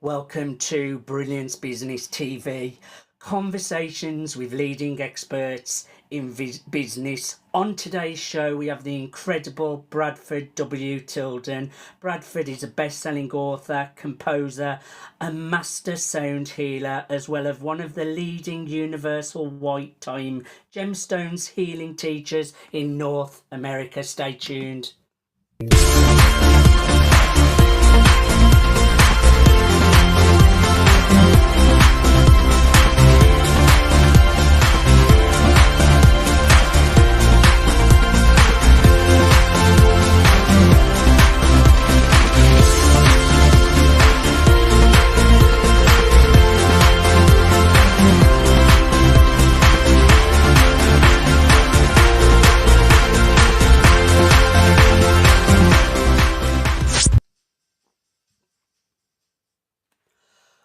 Welcome to Brilliance Business TV, conversations with leading experts in business. On today's show, we have the incredible Bradford W. Tilden. Bradford is a best-selling author, composer, and master sound healer, as well as one of the leading universal white time gemstones healing teachers in North America. Stay tuned.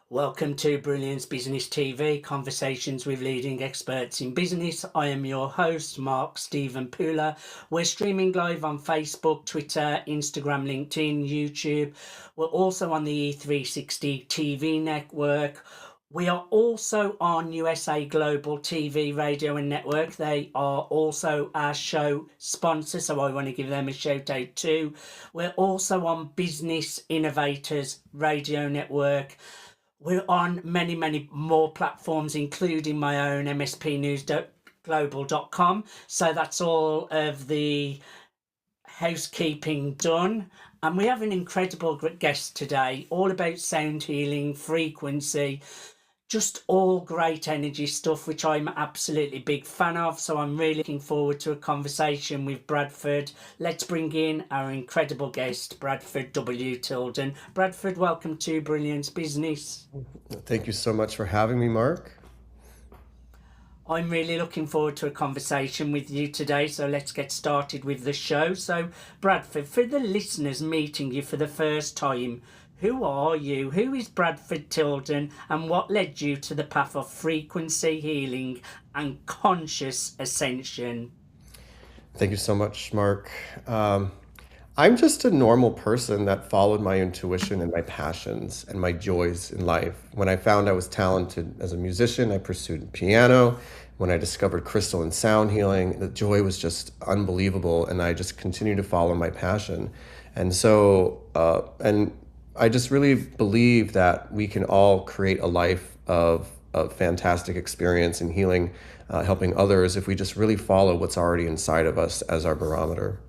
Welcome to Brilliance Business TV, conversations with leading experts in business. I am your host, Mark Stephen Pooler. We're streaming live on Facebook, Twitter, Instagram, LinkedIn, YouTube. We're also on the E360 TV network. We are also on USA Global TV, radio and network. They are also our show sponsor, so I want to give them a shout out too. We're also on Business Innovators Radio Network. We're on many more platforms, including my own mspnewsglobal.com. So that's all of the housekeeping done. And we have an incredible guest today, all about sound healing, frequency, just all great energy stuff, which I'm absolutely big fan of. So I'm really looking forward to a conversation with Bradford. Let's bring in our incredible guest, Bradford W. Tilden. Bradford, welcome to Brilliance Business. Thank you so much for having me, Mark. I'm really looking forward to a conversation with you today, so let's get started with the show. So, Bradford, for the listeners meeting you for the first time, who are you? Who is Bradford Tilden, and what led you to the path of frequency healing and conscious ascension? Thank you so much, Mark. I'm just a normal person that followed my intuition and my passions and my joys in life. When I found I was talented as a musician, I pursued piano. When I discovered crystal and sound healing, the joy was just unbelievable, and I just continued to follow my passion. And so, I just really believe that we can all create a life of fantastic experience and healing, helping others if we just really follow what's already inside of us as our barometer.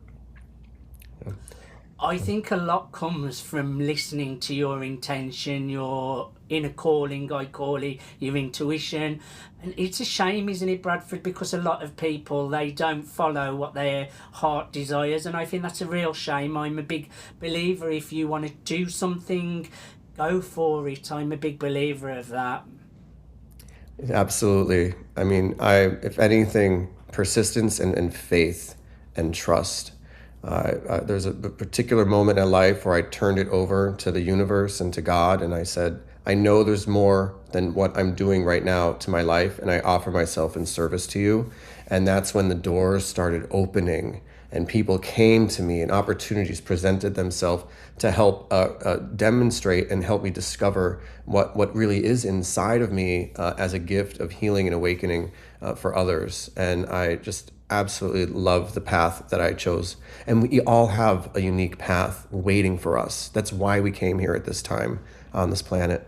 I think a lot comes from listening to your intention, your inner calling, I call it, your intuition. And it's a shame, isn't it, Bradford, because a lot of people, they don't follow what their heart desires. And I think that's a real shame. I'm a big believer, if you want to do something, go for it. I'm a big believer of that. Absolutely. I mean, if anything, persistence and faith and trust. There's a particular moment in life where I turned it over to the universe and to God, and I said, I know there's more than what I'm doing right now to my life, and I offer myself in service to you. And that's when the doors started opening, and people came to me, and opportunities presented themselves to help demonstrate and help me discover what really is inside of me as a gift of healing and awakening for others. And I just absolutely love the path that I chose. And we all have a unique path waiting for us. That's why we came here at this time on this planet.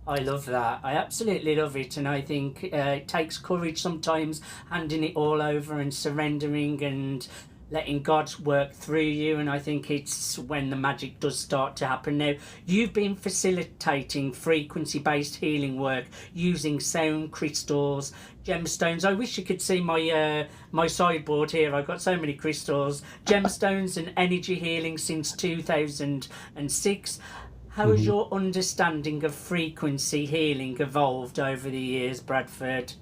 I love that. I absolutely love it. And I think it takes courage sometimes, handing it all over and surrendering and letting God work through you. And I think it's when the magic does start to happen. Now, you've been facilitating frequency-based healing work using sound crystals, gemstones. I wish you could see my my sideboard here. I've got so many crystals, gemstones and energy healing since 2006. How has your understanding of frequency healing evolved over the years, Bradford?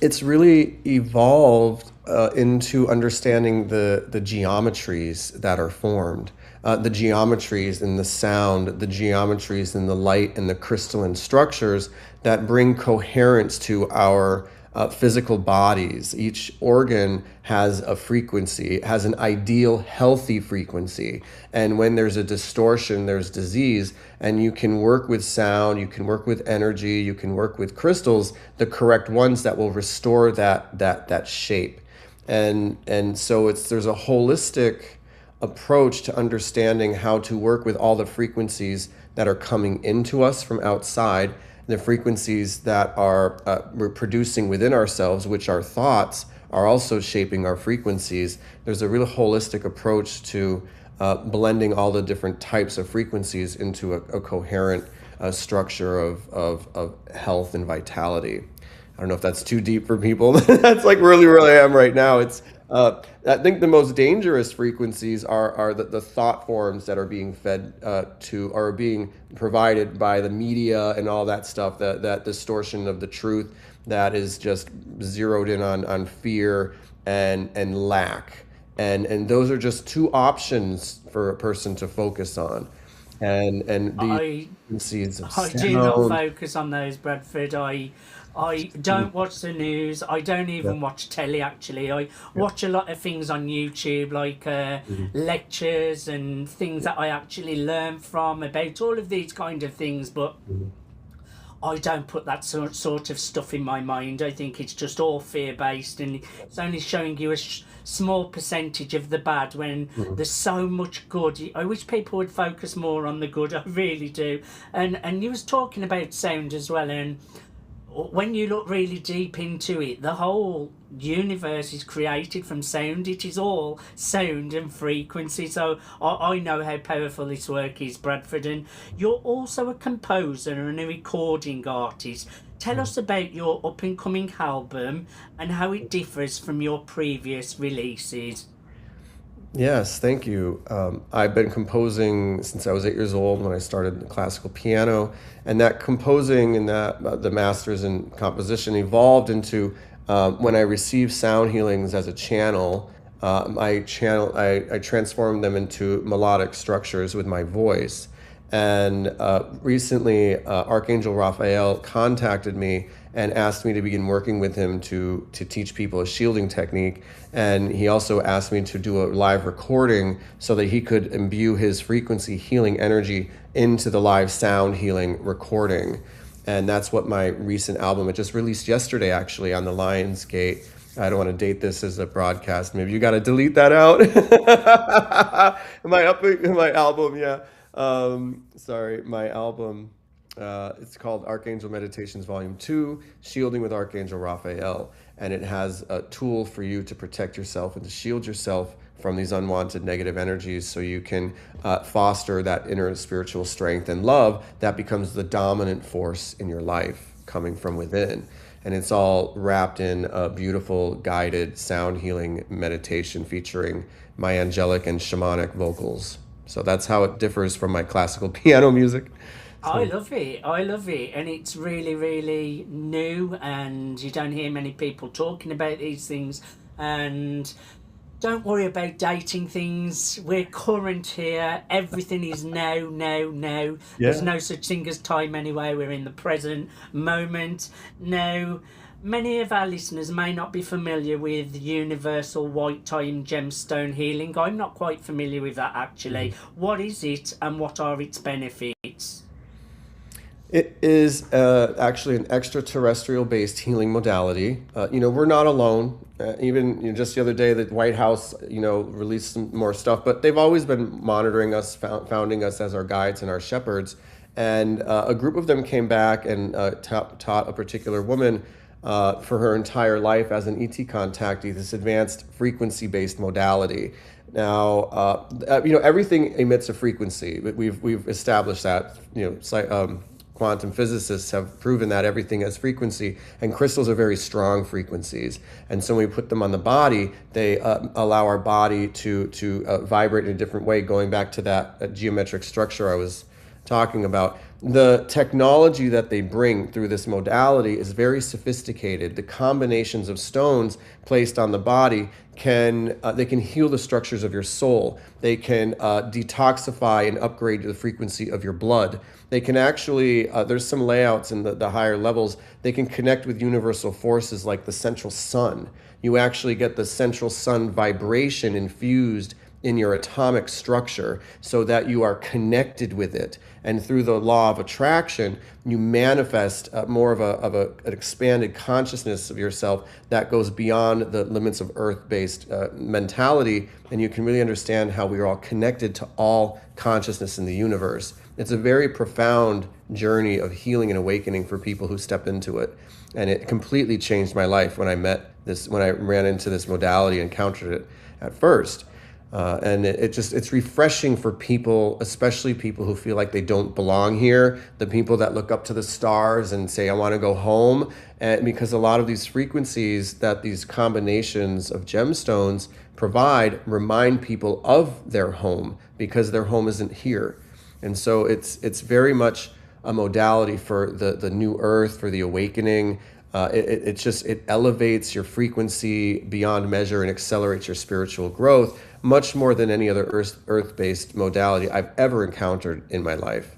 It's really evolved into understanding the geometries that are formed, the geometries in the sound, the geometries in the light and the crystalline structures that bring coherence to our physical bodies. Each organ has a frequency, has an ideal healthy frequency. And when there's a distortion, there's disease. And you can work with sound, you can work with energy, you can work with crystals, the correct ones that will restore that shape. And so there's a holistic approach to understanding how to work with all the frequencies that are coming into us from outside, the frequencies that are we're producing within ourselves, which our thoughts are also shaping our frequencies. There's a real holistic approach to blending all the different types of frequencies into a coherent structure of health and vitality. I don't know if that's too deep for people. That's like really where I am right now. I think the most dangerous frequencies are the thought forms that are being fed to, are being provided by the media and all that stuff, that distortion of the truth that is just zeroed in on fear and lack. And those are just two options for a person to focus on. And these I frequencies of I do not sound. focus on those, Bradford. I don't watch the news. I don't Yeah. even watch telly, actually. I Yeah. watch a lot of things on YouTube, like Mhm. lectures and things that I actually learn from about all of these kind of things. But Mhm. I don't put that sort of stuff in my mind. I think it's just all fear based, and it's only showing you a small percentage of the bad when Mhm. there's so much good. I wish people would focus more on the good. I really do. And you was talking about sound as well, and when you look really deep into it, the whole universe is created from sound. It is all sound and frequency. So I know how powerful this work is, Bradford. And you're also a composer and a recording artist. Tell us about your up and coming album and how it differs from your previous releases. Yes, thank you. I've been composing since I was 8 years old when I started classical piano, and that composing and that the masters in composition evolved into when I received sound healings as a channel. I transformed them into melodic structures with my voice. And recently, Archangel Raphael contacted me and asked me to begin working with him to teach people a shielding technique. And he also asked me to do a live recording so that he could imbue his frequency healing energy into the live sound healing recording. And that's what my recent album, it just released yesterday actually on the Lionsgate. I don't want to date this as a broadcast. Maybe you got to delete that out. My album, yeah. Sorry, my album. It's called Archangel Meditations Volume 2, Shielding with Archangel Raphael. And it has a tool for you to protect yourself and to shield yourself from these unwanted negative energies so you can foster that inner spiritual strength and love that becomes the dominant force in your life coming from within. And it's all wrapped in a beautiful guided sound healing meditation featuring my angelic and shamanic vocals. So that's how it differs from my classical piano music. I So love it. I love it. And it's really, really new, and you don't hear many people talking about these things. And don't worry about dating things. We're current here. Everything is now, now, now. There's yeah. no such thing as time anyway. We're in the present moment. Now, many of our listeners may not be familiar with universal white time gemstone healing. I'm not quite familiar with that actually. What is it and what are its benefits? It is actually an extraterrestrial based healing modality. We're not alone. Even just the other day, the White House, released some more stuff, but they've always been monitoring us, founding us as our guides and our shepherds. And a group of them came back and taught a particular woman for her entire life as an ET contactee this advanced frequency based modality. Now, everything emits a frequency. We've established that. Quantum physicists have proven that everything has frequency, and crystals are very strong frequencies. And so when we put them on the body, they allow our body to vibrate in a different way. Going back to that geometric structure I was talking about. The technology that they bring through this modality is very sophisticated. The combinations of stones placed on the body they can heal the structures of your soul. They can detoxify and upgrade the frequency of your blood. They can actually, there's some layouts in the higher levels, they can connect with universal forces like the central sun. You actually get the central sun vibration infused in your atomic structure so that you are connected with it. And through the law of attraction, you manifest more of an expanded consciousness of yourself that goes beyond the limits of earth-based mentality. And you can really understand how we are all connected to all consciousness in the universe. It's a very profound journey of healing and awakening for people who step into it. And it completely changed my life when I ran into this modality, encountered it at first. And it's refreshing for people, especially people who feel like they don't belong here, the people that look up to the stars and say, I want to go home. And because a lot of these frequencies that these combinations of gemstones provide remind people of their home because their home isn't here. And so it's very much a modality for the new earth, for the awakening. It elevates your frequency beyond measure and accelerates your spiritual growth much more than any other earth-based modality I've ever encountered in my life.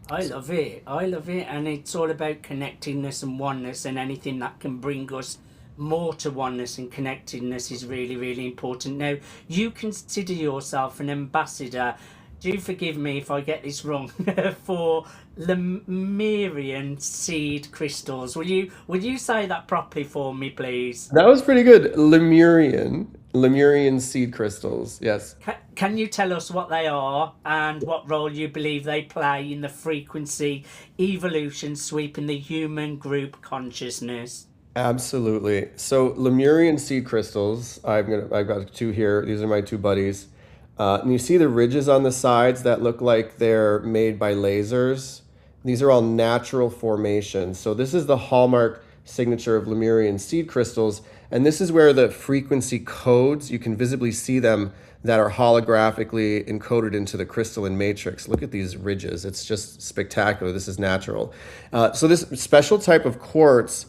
I love it. I love it. And it's all about connectedness and oneness, and anything that can bring us more to oneness and connectedness is really, really important. Now, you consider yourself an ambassador, do forgive me if I get this wrong, for Lemurian seed crystals. Will you say that properly for me, please? That was pretty good. Lemurian seed crystals. Yes. Can you tell us what they are and what role you believe they play in the frequency evolution sweeping the human group consciousness? Absolutely. So Lemurian seed crystals, I've got two here. These are my two buddies. And you see the ridges on the sides that look like they're made by lasers. These are all natural formations. So this is the hallmark signature of Lemurian seed crystals. And this is where the frequency codes, you can visibly see them, that are holographically encoded into the crystalline matrix. Look at these ridges. It's just spectacular. This is natural. So this special type of quartz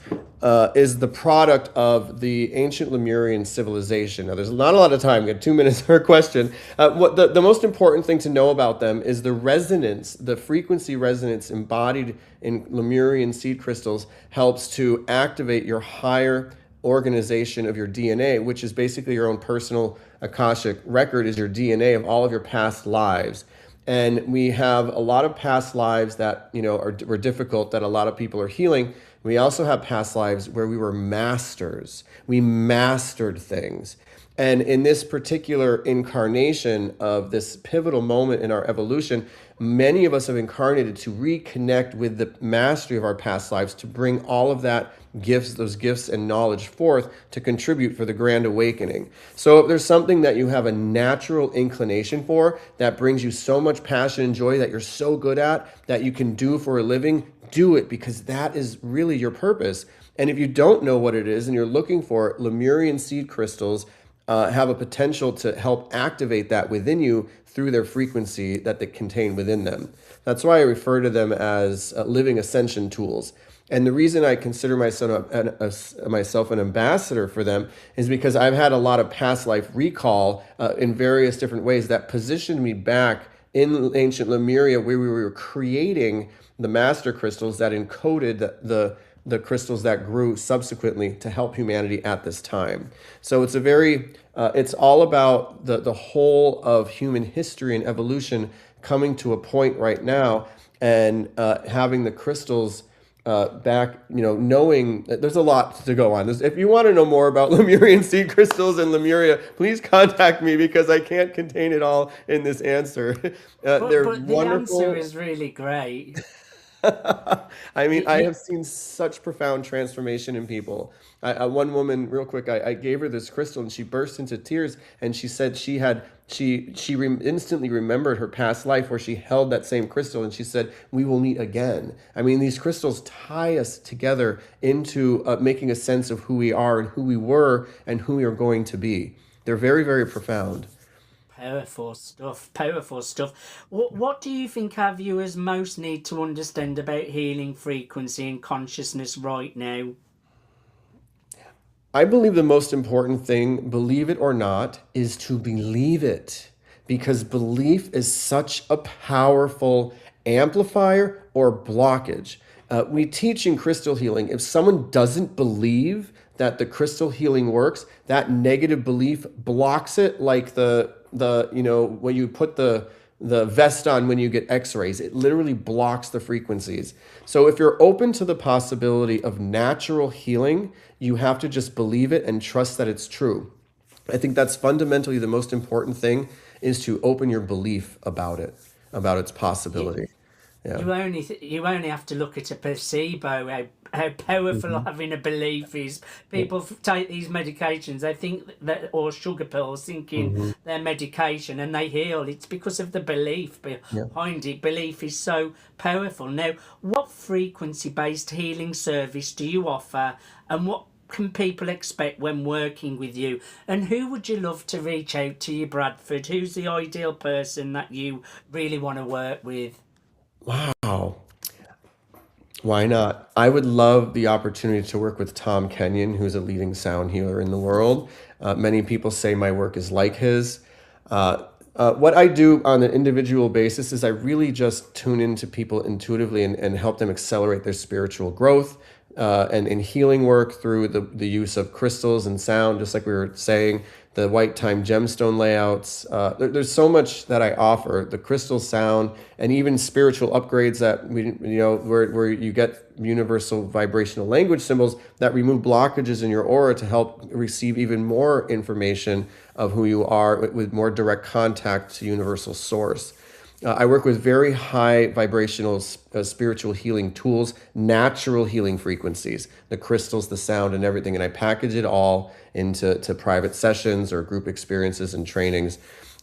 is the product of the ancient Lemurian civilization. Now, there's not a lot of time. We have 2 minutes per question. What the most important thing to know about them is the resonance, the frequency resonance embodied in Lemurian seed crystals helps to activate your higher organization of your DNA, which is basically your own personal Akashic record, is your DNA of all of your past lives. And we have a lot of past lives that, were difficult, that a lot of people are healing. We also have past lives where we were masters. We mastered things. And in this particular incarnation of this pivotal moment in our evolution, many of us have incarnated to reconnect with the mastery of our past lives, to bring all of those gifts and knowledge forth to contribute for the grand awakening. So if there's something that you have a natural inclination for, that brings you so much passion and joy, that you're so good at, that you can do for a living, do it, because that is really your purpose. And if you don't know what it is and you're looking for it, Lemurian seed crystals have a potential to help activate that within you through their frequency that they contain within them. That's why I refer to them as living ascension tools. And the reason I consider myself an ambassador for them is because I've had a lot of past life recall in various different ways that positioned me back in ancient Lemuria, where we were creating the master crystals that encoded the crystals that grew subsequently to help humanity at this time. So it's it's all about the whole of human history and evolution coming to a point right now, and having the crystals back, knowing that there's a lot to go on. If you want to know more about Lemurian seed crystals and Lemuria, please contact me, because I can't contain it all in this answer. They're But the wonderful. answer is really great. I mean, You, I you, have seen such profound transformation in people. One woman, real quick, I gave her this crystal and she burst into tears, and she said instantly remembered her past life where she held that same crystal, and she said, we will meet again. I mean, these crystals tie us together into making a sense of who we are and who we were and who we are going to be. They're very, very profound. Powerful stuff. Powerful stuff. What do you think our viewers most need to understand about healing frequency and consciousness right now? I believe the most important thing, believe it or not, is to believe it. Because belief is such a powerful amplifier or blockage. We teach in crystal healing, if someone doesn't believe that the crystal healing works, that negative belief blocks it like when you put the vest on when you get x-rays. It literally blocks the frequencies. So if you're open to the possibility of natural healing, you have to just believe it and trust that it's true. I think that's fundamentally the most important thing, is to open your belief about it, about its possibility. Yeah. You only have to look at a placebo. How powerful having a belief is. People take these medications. They think that, or sugar pills, thinking they're medication, and they heal. It's because of the belief behind it. Belief is so powerful. Now, what frequency-based healing service do you offer, and what can people expect when working with you? And who would you love to reach out to you, Bradford? Who's the ideal person that you really want to work with? Wow. Why not? I would love the opportunity to work with Tom Kenyon, who's a leading sound healer in the world. Many people say my work is like his. What I do on an individual basis is I really just tune into people intuitively and help them accelerate their spiritual growth, and in healing work through the use of crystals and sound, just like we were saying, the white time gemstone layouts. There's so much that I offer, the crystal sound, and even spiritual upgrades that where you get universal vibrational language symbols that remove blockages in your aura to help receive even more information of who you are with more direct contact to universal source. I work with very high vibrational spiritual healing tools, natural healing frequencies, the crystals, the sound, and everything. And I package it all into private sessions or group experiences and trainings.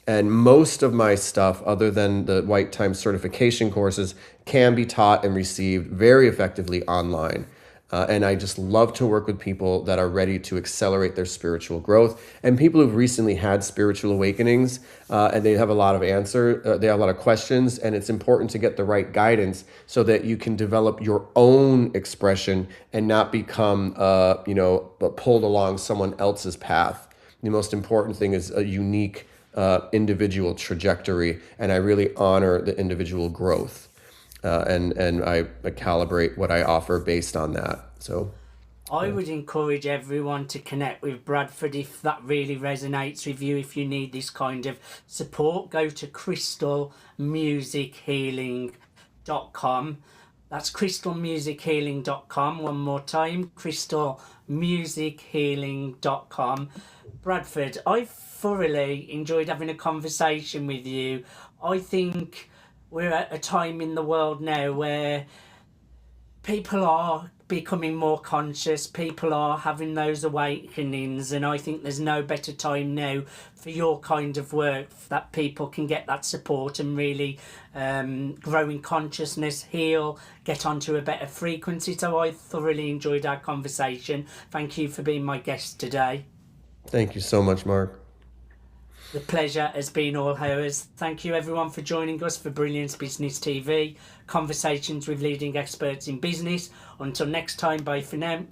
And most of my stuff, other than the White Time certification courses, can be taught and received very effectively online. And I just love to work with people that are ready to accelerate their spiritual growth, and people who've recently had spiritual awakenings, and they have a lot of questions, and it's important to get the right guidance so that you can develop your own expression and not become, pulled along someone else's path. The most important thing is a unique individual trajectory, and I really honor the individual growth. And I calibrate what I offer based on that. So I would encourage everyone to connect with Bradford if that really resonates with you. If you need this kind of support, go to crystalmusichealing.com. That's crystalmusichealing.com. One more time, crystalmusichealing.com. Bradford, I thoroughly enjoyed having a conversation with you. I think we're at a time in the world now where people are becoming more conscious, people are having those awakenings, and I think there's no better time now for your kind of work, that people can get that support and really grow in consciousness, heal, get onto a better frequency. So I thoroughly enjoyed our conversation. Thank you for being my guest today. thank you so much, Mark. The pleasure has been all ours. Thank you everyone for joining us for Brilliance Business TV, conversations with leading experts in business. Until next time, bye for now.